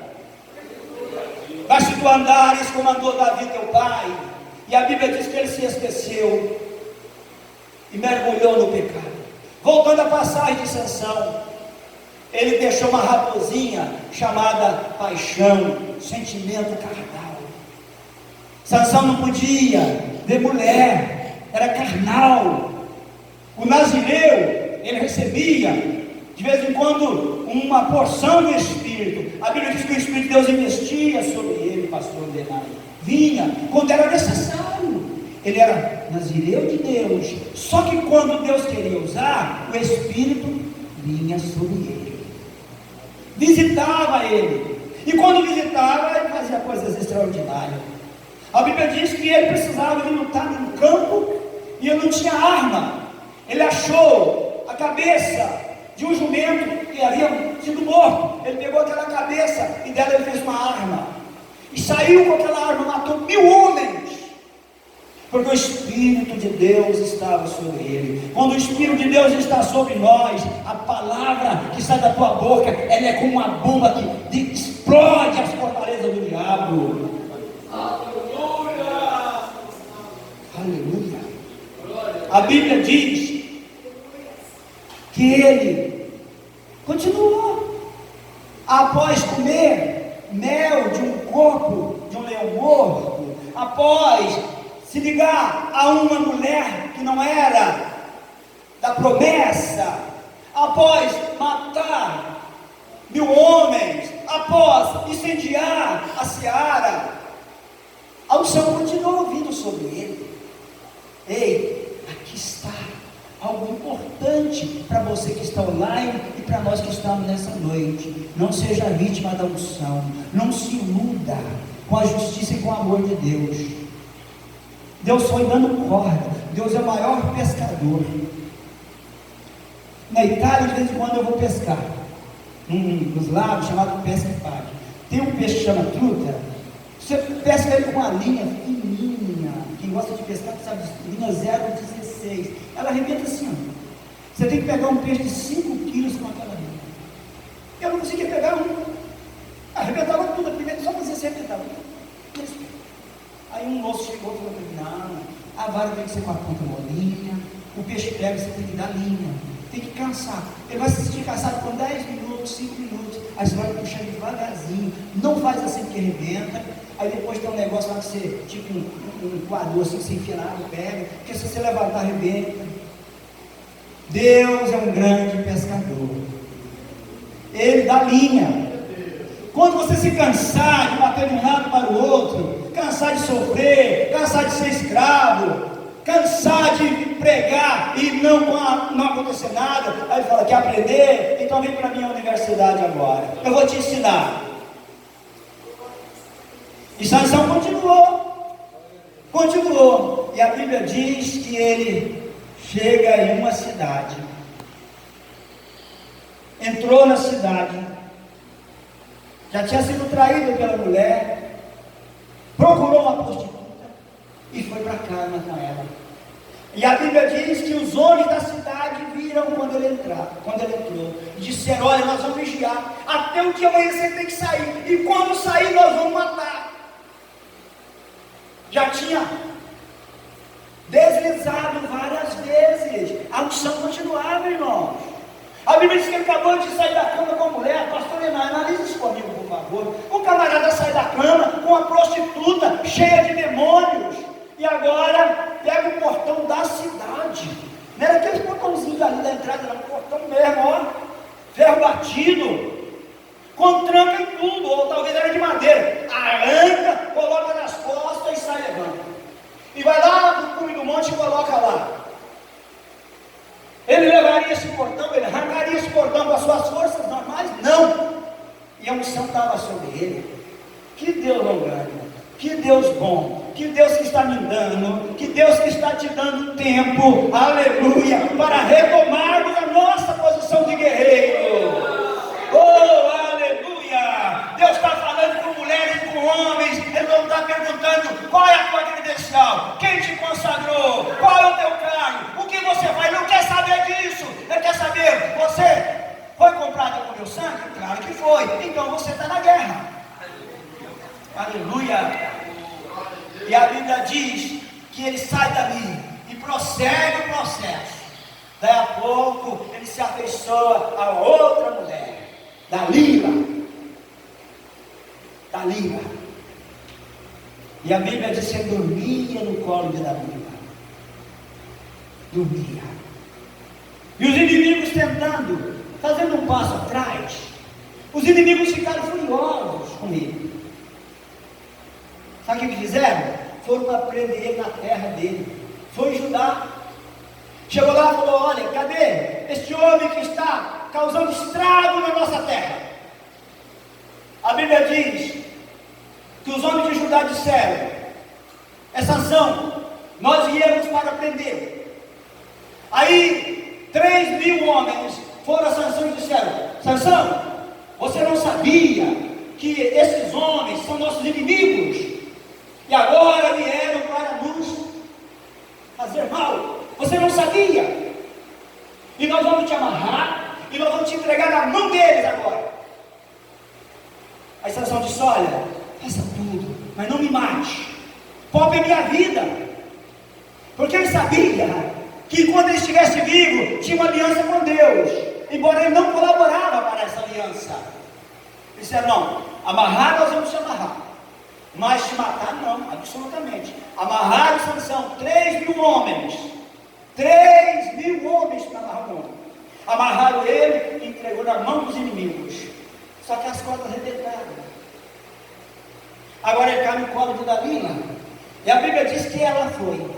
Mas se tu andares como andou Davi teu pai, e a Bíblia diz que ele se esqueceu e mergulhou no pecado. Voltando à passagem de Sansão, ele deixou uma raposinha chamada paixão, sentimento carnal. Sansão não podia ver mulher, era carnal. O nazireu, ele recebia de vez em quando uma porção do Espírito. A Bíblia diz que o Espírito de Deus investia sobre ele, pastor Leonardo. Vinha quando era necessário. Ele era nazireu de Deus. Só que quando Deus queria usar, o Espírito vinha sobre ele, visitava ele. E quando visitava, ele fazia coisas extraordinárias. A Bíblia diz que ele precisava de lutar no campo e ele não tinha arma. Ele achou a cabeça de um jumento que havia sido morto. Ele pegou aquela cabeça e dela ele fez uma arma. E saiu com aquela arma, matou 1000 homens, porque o Espírito de Deus estava sobre ele. Quando o Espírito de Deus está sobre nós, a palavra que sai da tua boca, ela é como uma bomba que explode as fortalezas do A Bíblia diz que ele continuou. Após comer mel de um corpo de um leão morto, após se ligar a uma mulher que não era da promessa, após matar 1000 homens, após incendiar a seara, a unção continuou vindo sobre ele. Ei, aqui está algo importante para você que está online e para nós que estamos nessa noite. Não seja vítima da unção, não se iluda com a justiça e com o amor de Deus. Deus foi dando corda, Deus é o maior pescador. Na Itália, de vez em quando eu vou pescar, nos lagos chamado pesca e pague. Tem um peixe que chama truta, você pesca ele com uma linha fininha. Quem gosta de pescar sabe disso, linha 0,16. Ela arrebenta assim, ó. Você tem que pegar um peixe de 5 quilos com aquela linha. Eu não conseguia pegar um. Arrebentava tudo, a primeira só fazia assim, arrebentava. Aí um moço chegou e falou para mim: não, a vara tem que ser com a ponta molinha, o peixe pega, você tem que dar linha, tem que cansar. Ele vai se sentir cansado por 10 minutos, 5 minutos, aí você vai puxando devagarzinho, não faz assim porque arrebenta. Aí depois tem um negócio lá que você, tipo um coador assim, que você enfia na água, pega, porque se você levantar, arrebenta. Deus é um grande pescador, Ele dá linha. Quando você se cansar de bater de um lado para o outro, cansar de sofrer, cansar de ser escravo, cansar de pregar e não acontecer nada, aí ele fala: quer aprender? Então vem para a minha universidade agora, eu vou te ensinar. E Sansão continuou, e a Bíblia diz que ele chega em uma cidade, entrou na cidade, já tinha sido traído pela mulher, procurou uma prostituta e foi para a cama com ela. E a Bíblia diz que os homens da cidade viram quando ele entrou, e disseram: olha, nós vamos vigiar, até o dia amanhecer tem que sair, e quando sair nós vamos matar. Já tinha deslizado várias vezes, a unção continuava, irmãos. A Bíblia diz que ele acabou de sair da cama com a mulher. Pastor Enar, analise isso comigo, por favor. Um camarada sai da cama com uma prostituta cheia de demônios, e agora pega o portão da cidade. Não era aqueles portãozinhos ali da entrada, era um portão mesmo, ó, ferro batido, com tranca e tudo, ou talvez era de madeira. Arranca, coloca nas costas e sai levando. E vai lá no cume do monte e coloca lá. Ele levaria esse portão, ele arrancaria esse portão com as suas forças normais? Não. E a unção estava sobre ele. Que Deus longânimo, que Deus bom, que Deus que está me dando, que Deus que está te dando tempo, aleluia, para retomarmos a nossa posição de guerreiro. Oh, aleluia! Deus está falando com mulheres e com homens. Ele não está perguntando qual é a tua credencial, quem te consagrou, qual é o teu cargo, o que você faz. Ele não quer saber disso. Ele quer saber: você foi comprado com meu sangue? Claro que foi. Então você está na guerra. Aleluia! E a Bíblia diz que ele sai dali e prossegue o processo. Daí a pouco ele se afeiçoa a outra mulher, Dalila. E a Bíblia diz que ele dormia no colo de Dalila. Dormia. E os inimigos tentando, fazendo um passo atrás, os inimigos ficaram furiosos com ele. Sabe o que fizeram? Foram para prender ele na terra dele. Foi em Judá. Chegou lá e falou: olha, cadê este homem que está causando estrago na nossa terra? A Bíblia diz que os homens de Judá disseram: é Sansão, nós viemos para prendê-lo. Aí 3.000 homens foram a Sansão e disseram: Sansão, você não sabia que esses homens são nossos inimigos? E agora vieram para nos fazer mal. Você não sabia? E nós vamos te amarrar, e nós vamos te entregar na mão deles agora. Aí Sansão disse: olha, faça tudo, mas não me mate, poupe a minha vida. Porque ele sabia que quando ele estivesse vivo, tinha uma aliança com Deus, embora ele não colaborava para essa aliança. Ele disse: não, amarrar nós vamos te amarrar, mas te matar não, absolutamente. Amarrar são 3.000 homens, 3.000 homens para amarrar o homem. Amarraram ele e entregou na mão dos inimigos, só que as cordas arrebentaram. Agora ele cai no colo de Dalila, e a Bíblia diz que ela foi,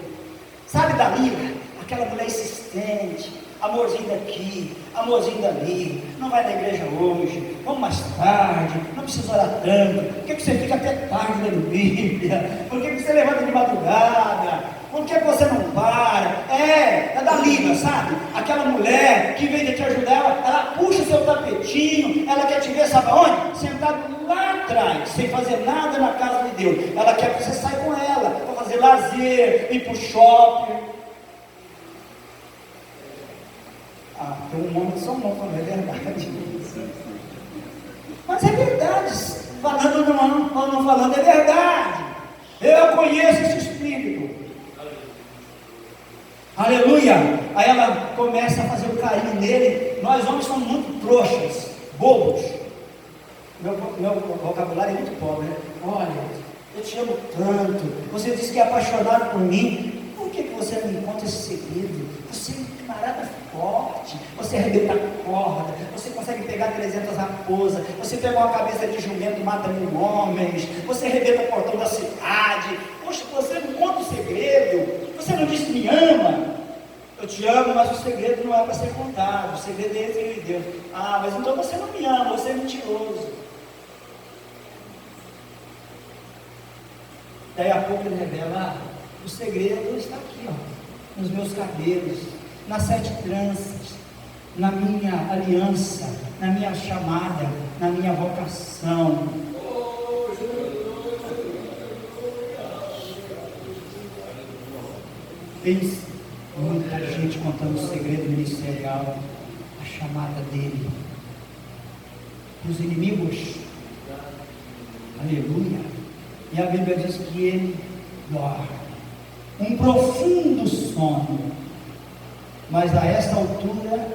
sabe, Dalila, aquela mulher insistente, amorzinho daqui, amorzinho dali, não vai na igreja hoje, vamos mais tarde, não precisa orar tanto, por que você fica até tarde lendo Bíblia, por que você levanta de madrugada, por que você não para? É Dalila, sabe, aquela mulher que vem de te ajudar, ela puxa o seu tapetinho, ela quer te ver, sabe aonde? Sentado lá atrás, sem fazer nada na casa de Deus, ela quer que você saia com ela, para fazer lazer, ir para o shopping. Tem um nome só não, é verdade. Mas é verdade, falando ou não falando, é verdade. Eu conheço esse espírito. Aleluia. Aí ela começa a fazer o carinho nele. Nós homens somos muito trouxas, bobos. Meu vocabulário é muito pobre, né? Olha, eu te amo tanto. Você disse que é apaixonado por mim. Por que você não me conta esse segredo? Você é um camarada forte, você arrebenta a corda, você consegue pegar 300 raposas, você pega uma cabeça de jumento e mata 1.000 homens, você arrebenta o portão da cidade. Poxa, você não conta o segredo, você não disse que me ama. Eu te amo, mas o segredo não é para ser contado, o segredo é entre eu e Deus. Ah, mas então você não me ama, você é mentiroso. Daí a pouco ele revela: o segredo está aqui, ó, nos meus cabelos, nas 7 tranças, na minha aliança, na minha chamada, na minha vocação. Tem muita gente contando o segredo ministerial, a chamada dele. Os inimigos, aleluia. E a Bíblia diz que ele dorme, um profundo sono. Mas a esta altura,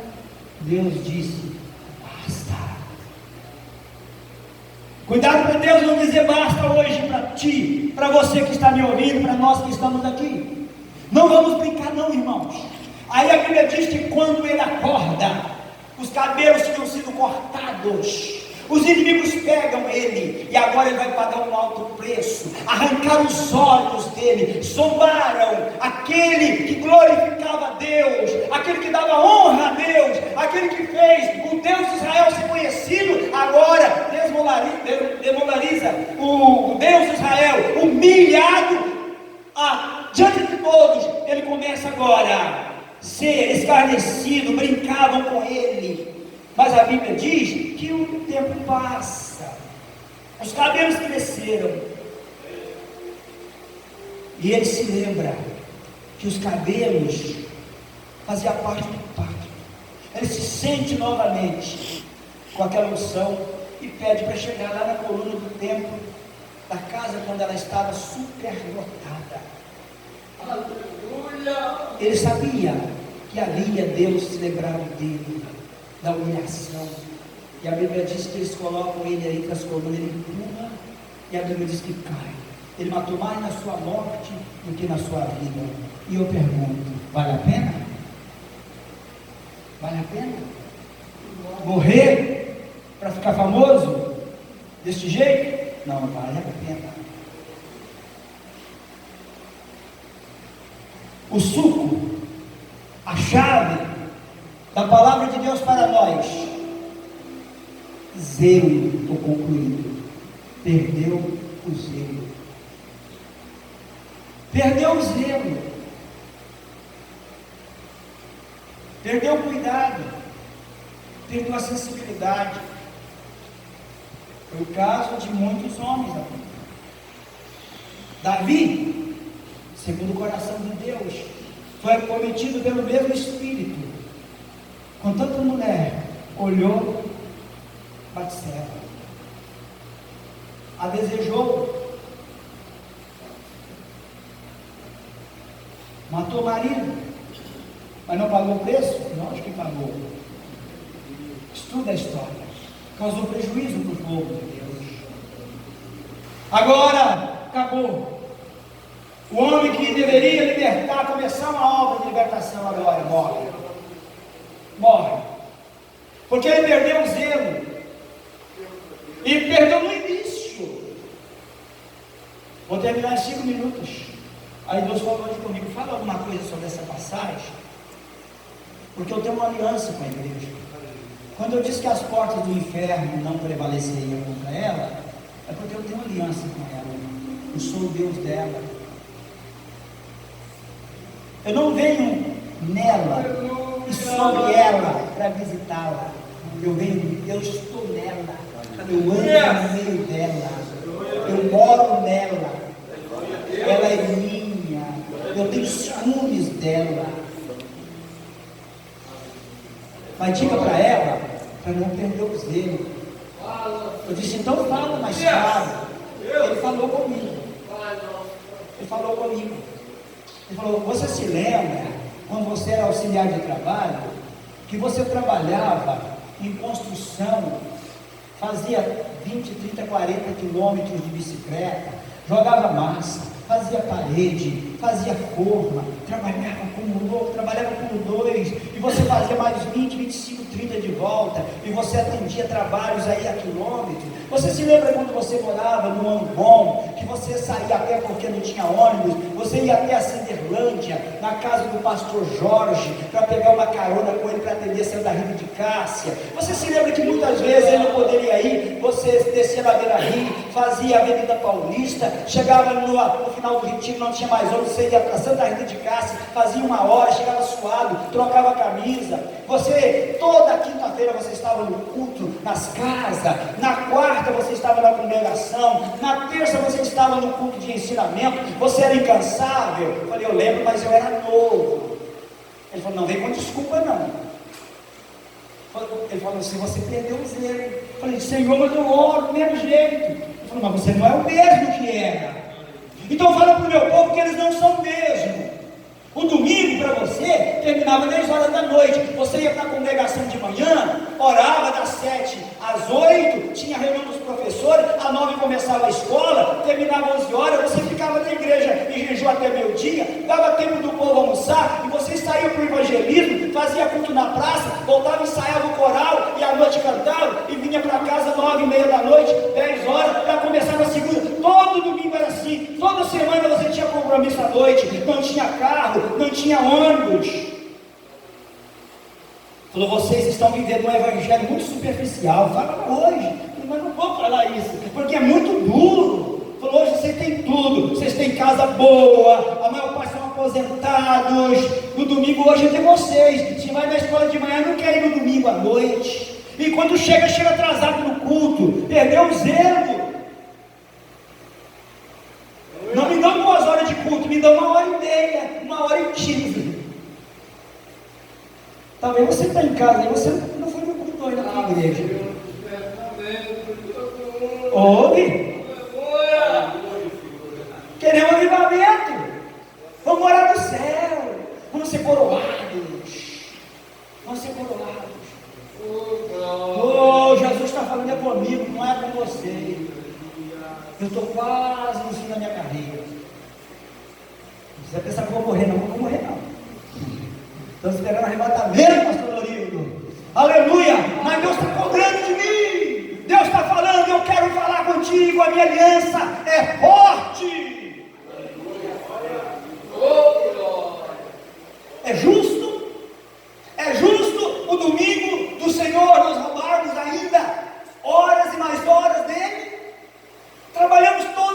Deus disse: basta. Cuidado para Deus não dizer basta hoje para ti, para você que está me ouvindo, para nós que estamos aqui. Não vamos brincar não, irmãos. Aí a Bíblia diz que quando ele acorda, os cabelos tinham sido cortados, os inimigos pegam ele, e agora ele vai pagar um alto preço. Arrancaram os olhos dele, zombaram aquele que glorificava a Deus, aquele que dava honra a Deus, aquele que fez o Deus de Israel ser conhecido. Agora demolariza o Deus de Israel, humilhado diante de todos. Ele começa agora a ser escarnecido, brincavam com ele. Mas a Bíblia diz que o tempo passa, os cabelos cresceram, e ele se lembra que os cabelos faziam parte do pacto. Ele se sente novamente com aquela unção e pede para chegar lá na coluna do templo da casa, quando ela estava superlotada. Aleluia! Ele sabia que ali ia Deus se lembrar dele, da humilhação. E a Bíblia diz que eles colocam ele aí entre as colunas, ele empurra, e a Bíblia diz que cai. Ele matou mais na sua morte do que na sua vida. E eu pergunto: vale a pena? Vale a pena? Morrer para ficar famoso desse jeito? Não, vale a pena. O suco, a chave da palavra de Deus para nós: zelo. Estou concluindo. Perdeu o zelo. Perdeu o zelo. Perdeu o cuidado. Perdeu a sensibilidade. Foi o caso de muitos homens. Davi, segundo o coração de Deus, foi acometido pelo mesmo Espírito. Com tanta mulher, olhou Batseba, a desejou, matou o marido, Mas não pagou o preço? Lógico que pagou. Estuda a história. Causou prejuízo para o povo de Deus. Agora, acabou. O homem que deveria libertar, começar uma obra de libertação agora, morre. Morre. Porque ele perdeu o zelo. E perdeu no início. Vou terminar em 5 minutos. Aí Deus falou comigo, fala alguma coisa sobre essa passagem. Porque eu tenho uma aliança com a igreja. Quando eu disse que as portas do inferno não prevaleceriam contra ela, é porque eu tenho aliança com ela. Eu sou o Deus dela. Eu não venho nela e sobre ela para visitá-la. Eu estou nela. Eu ando no meio dela. Eu moro nela. Ela é minha. Eu tenho ciúmes dela. Mas diga para ela, para não perder o zelo. Eu disse, então fala mais claro. Ele falou comigo. Ele falou comigo. Ele falou, você se lembra, quando você era auxiliar de trabalho, que você trabalhava em construção, fazia 20, 30, 40 quilômetros de bicicleta, jogava massa, fazia parede, fazia forma, trabalhava como louco, trabalhava por 2, e você fazia mais 20, 25, 30 de volta, e você atendia trabalhos aí a quilômetros. Você se lembra quando você morava no Ambon, que você saía a pé porque não tinha ônibus, você ia até a Cinderlândia, na casa do pastor Jorge, para pegar uma carona com ele para atender Santa Rita de Cássia. Você se lembra que muitas vezes ele não poderia ir, você descia na Beira-Rio, fazia a Avenida Paulista, chegava no final do retiro, não tinha mais ônibus, você ia para Santa Rita de Cássia, fazia 1 hora, chegava suado, trocava a camisa. Você, toda quinta-feira você estava no culto, nas casas, na quarta você estava na congregação, na terça você estava no culto de ensinamento, você era incansável. Eu falei, eu lembro, mas eu era novo. Ele falou, não vem com desculpa não. Ele falou, se você perdeu o zelo. Eu falei, Senhor, mas eu oro do mesmo jeito. Ele falou, mas você não é o mesmo que era. Então fala para o meu povo que eles não são o mesmo. O domingo para você terminava 10 horas da noite. Você ia para a congregação de manhã, orava das 7 às 8, tinha reunião dos professores, às 9 começava a escola, terminava 11 horas, você ficava na igreja em jejum até meio-dia, dava tempo do povo almoçar, e você saía para o evangelismo, fazia culto na praça, voltava, ensaiava o coral, e à noite cantava, e vinha para casa 9h30 da noite, 10 horas, já começava a segunda. Todo domingo era assim, toda semana você tinha compromisso à noite, não tinha carro, não tinha ônibus. Falou, vocês estão vivendo um evangelho muito superficial. Fala hoje, mas não vou falar isso, porque é muito duro. Falou, hoje vocês têm tudo, vocês têm casa boa, a maior parte são aposentados. No domingo hoje é de vocês. Se vai na escola de manhã, não quer ir no domingo à noite. E quando chega atrasado no culto, perdeu o zelo. Não me dão 2 horas de culto, me dão 1h30, 1h15. Talvez você está em casa e você não foi no culto hoje na tua igreja. Ouve? Queremos avivamento. Vamos morar no céu. Vamos ser coroados. Vamos ser coroados. Oh, Jesus está falando é comigo, não é com você. Eu estou quase no fim da minha carreira. Você vai pensar que eu vou morrer, não vou morrer não. Estou esperando arrebatamento, pastor Lorildo. Aleluia! Mas Deus está cobrando de mim. Deus está falando, eu quero falar contigo. A minha aliança é forte.